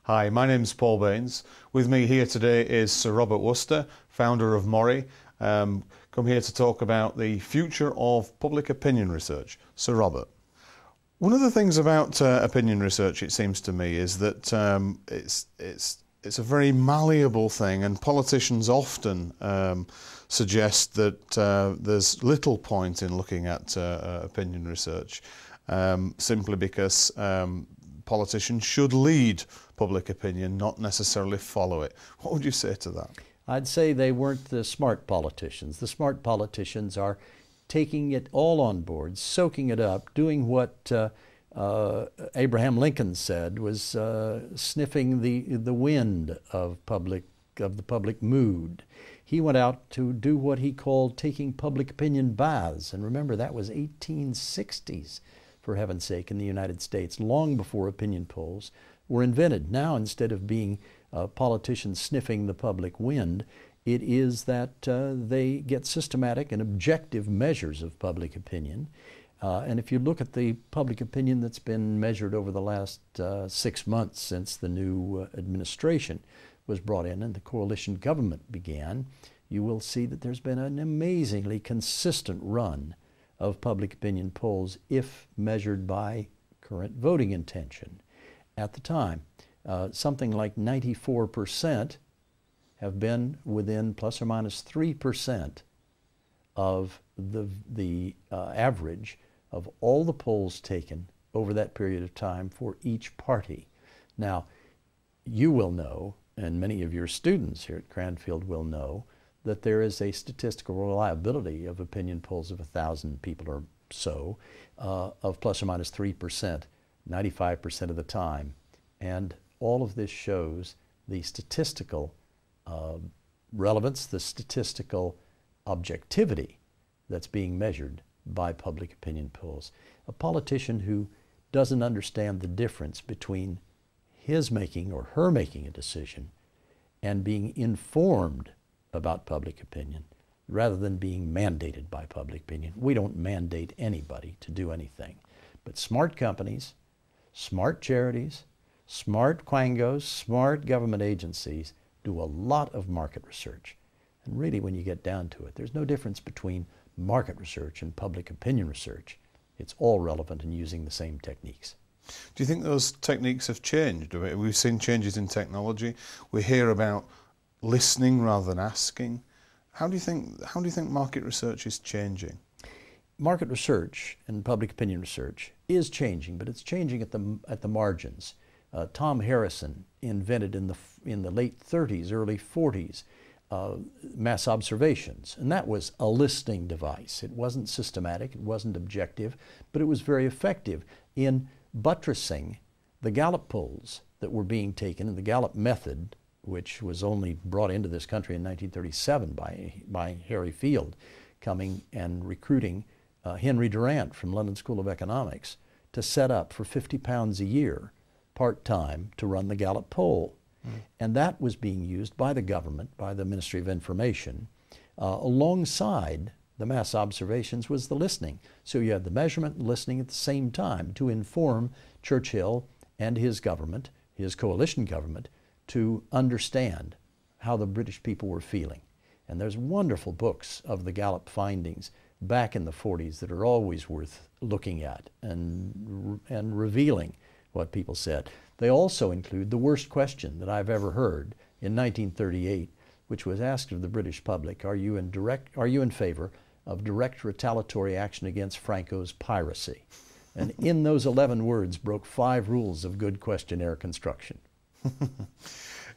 Hi, my name's Paul Baines. With me here today is Sir Robert Worcester, founder of MORI. Come here to talk about the future of public opinion research. Sir Robert, one of the things about opinion research, it seems to me, is that it's a very malleable thing, and politicians often suggest that there's little point in looking at opinion research simply because politicians should lead public opinion, not necessarily follow it. What would you say to that? I'd say they weren't the smart politicians. The smart politicians are taking it all on board, soaking it up, doing what Abraham Lincoln said was sniffing the wind of the public mood. He went out to do what he called taking public opinion baths. And remember, that was 1860s, for heaven's sake, in the United States, long before opinion polls were invented. Now, instead of being politicians sniffing the public wind, it is that they get systematic and objective measures of public opinion. And if you look at the public opinion that's been measured over the last 6 months since the new administration was brought in and the coalition government began, you will see that there's been an amazingly consistent run of public opinion polls if measured by current voting intention. At the time, something like 94% have been within plus or minus 3% of the average of all the polls taken over that period of time for each party. Now, you will know, and many of your students here at Cranfield will know, that there is a statistical reliability of opinion polls of 1,000 people or so of plus or minus 3%, 95% of the time. And all of this shows the statistical relevance, the statistical objectivity that's being measured by public opinion polls. A politician who doesn't understand the difference between his making or her making a decision and being informed about public opinion rather than being mandated by public opinion. We don't mandate anybody to do anything. But smart companies, smart charities, smart quangos, smart government agencies do a lot of market research. And really, when you get down to it, there's no difference between market research and public opinion research. It's all relevant in using the same techniques. Do you think those techniques have changed? We've seen changes in technology. We hear about listening rather than asking. How do you think market research is changing? Market research and public opinion research is changing, but it's changing at the margins. Tom Harrison invented in the late 30s, early 40s, mass observations, and that was a listening device. It wasn't systematic, it wasn't objective, but it was very effective in buttressing the Gallup polls that were being taken, and the Gallup method, which was only brought into this country in 1937 by Harry Field, coming and recruiting Henry Durant from London School of Economics to set up for £50 a year, part-time, to run the Gallup poll. And that was being used by the government, by the Ministry of Information. Alongside the mass observations was the listening. So you had the measurement and listening at the same time to inform Churchill and his government, his coalition government, to understand how the British people were feeling. And there's wonderful books of the Gallup findings back in the 40s that are always worth looking at and revealing what people said. They also include the worst question that I've ever heard in 1938, which was asked of the British public, are you in favor of direct retaliatory action against Franco's piracy? And in those 11 words broke 5 rules of good questionnaire construction.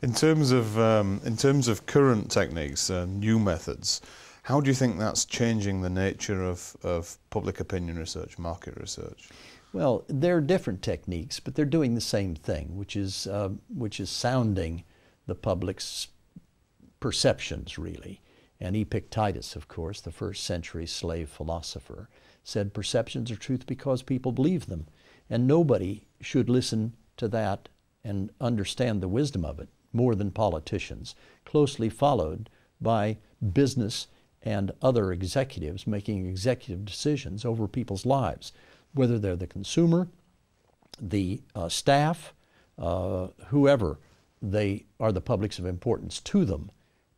In terms of current techniques and new methods, how do you think that's changing the nature of public opinion research, market research? Well, they're different techniques, but they're doing the same thing, which is sounding the public's perceptions, really. And Epictetus, of course, the first-century slave philosopher, said perceptions are truth because people believe them, and nobody should listen to that and understand the wisdom of it more than politicians, closely followed by business and other executives making executive decisions over people's lives, whether they're the consumer, the staff, whoever they are, the publics of importance to them,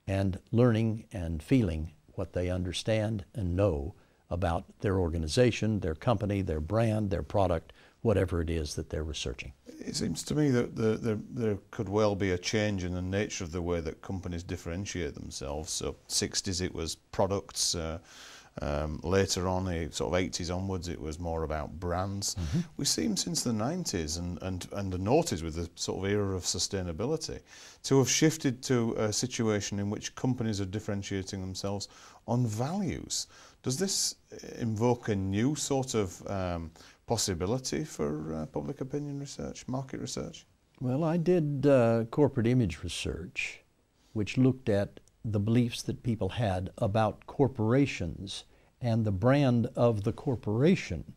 and learning and feeling what they understand and know about their organization, their company, their brand, their product, whatever it is that they're researching. It seems to me that there could well be a change in the nature of the way that companies differentiate themselves. So 60s it was products, later on, sort of 80s onwards, it was more about brands. Mm-hmm. We seem since the 90s and the noughties, with the sort of era of sustainability, to have shifted to a situation in which companies are differentiating themselves on values. Does this invoke a new sort of possibility for public opinion research, market research? Well, I did corporate image research, which looked at the beliefs that people had about corporations and the brand of the corporation,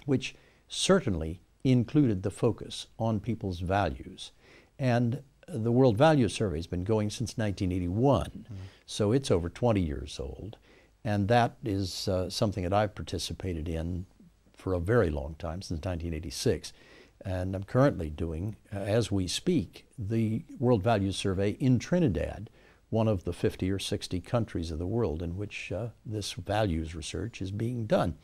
which certainly included the focus on people's values. And the World Value Survey has been going since 1981, so it's over 20 years old. And that is something that I've participated in for a very long time, since 1986. And I'm currently doing, as we speak, the World Value Survey in Trinidad, one of the 50 or 60 countries of the world in which this values research is being done.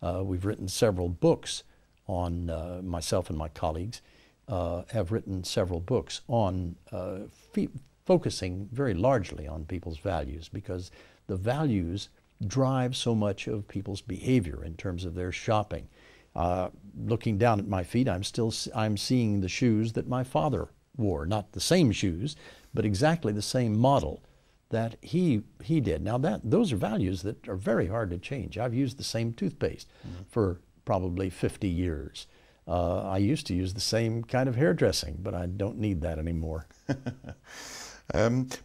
We've written several books on, myself and my colleagues have written several books on focusing very largely on people's values, because the values drive so much of people's behavior in terms of their shopping. Looking down at my feet, I'm seeing the shoes that my father wore, not the same shoes, but exactly the same model that he did. Now those are values that are very hard to change. I've used the same toothpaste for probably 50 years. I used to use the same kind of hairdressing, but I don't need that anymore.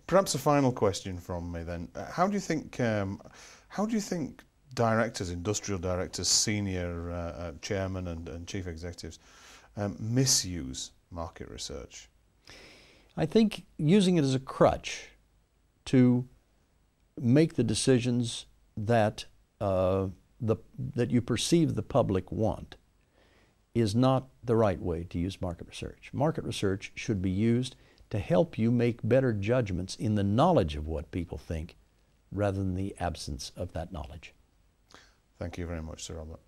Perhaps a final question from me then. How do you think directors, industrial directors, senior chairmen and chief executives misuse market research? I think using it as a crutch to make the decisions that that you perceive the public want is not the right way to use market research. Market research should be used to help you make better judgments in the knowledge of what people think, rather than the absence of that knowledge. Thank you very much, Sir Robert.